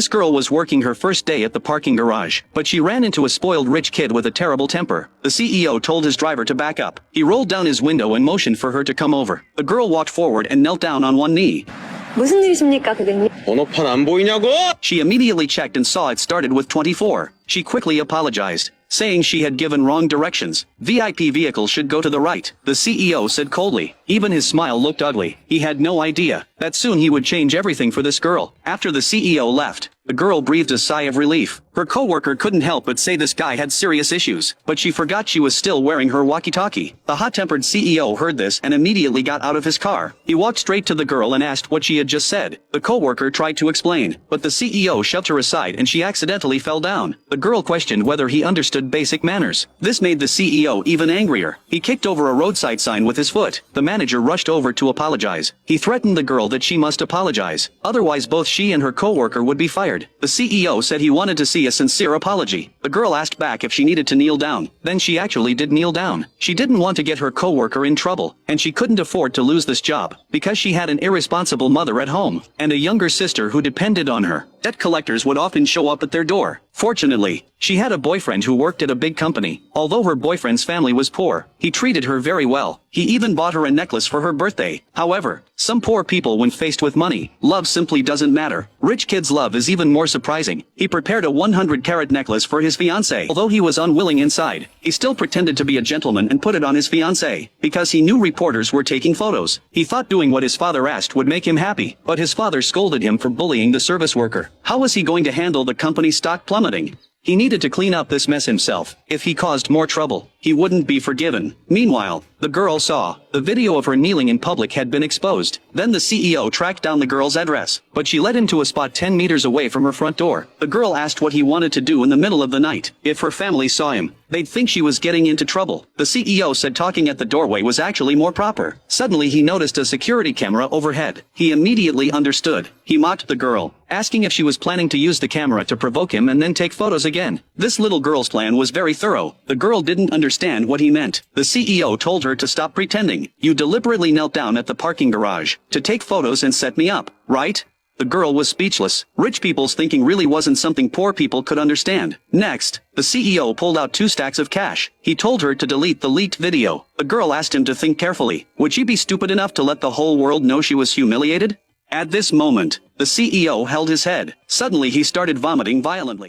This girl was working her first day at the parking garage, but she ran into a spoiled rich kid with a terrible temper. The CEO told his driver to back up. He rolled down his window and motioned for her to come over. The girl walked forward and knelt down on one knee. 무슨 일이십니까, 고객님? 번호판 안 보이냐고? She immediately checked and saw it started with 24. She quickly apologized, saying she had given wrong directions. VIP vehicle should go to the right, the CEO said coldly. Even his smile looked ugly. He had no idea that soon he would change everything for this girl. After the CEO left, the girl breathed a sigh of relief. Her coworker couldn't help but say this guy had serious issues, but she forgot she was still wearing her walkie-talkie. The hot-tempered CEO heard this and immediately got out of his car. He walked straight to the girl and asked what she had just said. The coworker tried to explain, but the CEO shoved her aside and she accidentally fell down. The girl questioned whether he understood basic manners. This made the CEO even angrier. He kicked over a roadside sign with his foot. The manager rushed over to apologize. He threatened the girl that she must apologize. Otherwise both she and her coworker would be fired. The CEO said he wanted to see a sincere apology. The girl asked back if she needed to kneel down. Then she actually did kneel down. She didn't want to get her coworker in trouble, and she couldn't afford to lose this job, because she had an irresponsible mother at home, and a younger sister who depended on her. Debt collectors would often show up at their door. Fortunately, she had a boyfriend who worked at a big company. Although her boyfriend's family was poor, he treated her very well. He even bought her a necklace for her birthday. However, some poor people, when faced with money, love simply doesn't matter. Rich kid's love is even more surprising. He prepared a 100-carat necklace for his fiancée. Although he was unwilling inside, he still pretended to be a gentleman and put it on his fiancée, because he knew reporters were taking photos. He thought doing what his father asked would make him happy, but his father scolded him for bullying the service worker. How was he going to handle the company's stock plummeting? He needed to clean up this mess himself. If he caused more trouble, he wouldn't be forgiven. Meanwhile, the girl saw the video of her kneeling in public had been exposed. Then the CEO tracked down the girl's address, but she led him to a spot 10 meters away from her front door. The girl asked what he wanted to do in the middle of the night. If her family saw him, they'd think she was getting into trouble. The CEO said talking at the doorway was actually more proper. Suddenly he noticed a security camera overhead. He immediately understood. He mocked the girl, asking if she was planning to use the camera to provoke him and then take photos again. This little girl's plan was very thorough. The girl didn't understand what he meant. The CEO told her to stop pretending. You deliberately knelt down at the parking garage to take photos and set me up, right? The girl was speechless. Rich people's thinking really wasn't something poor people could understand. Next, the CEO pulled out 2 stacks of cash. He told her to delete the leaked video. The girl asked him to think carefully. Would she be stupid enough to let the whole world know she was humiliated? At this moment, the CEO held his head. Suddenly he started vomiting violently.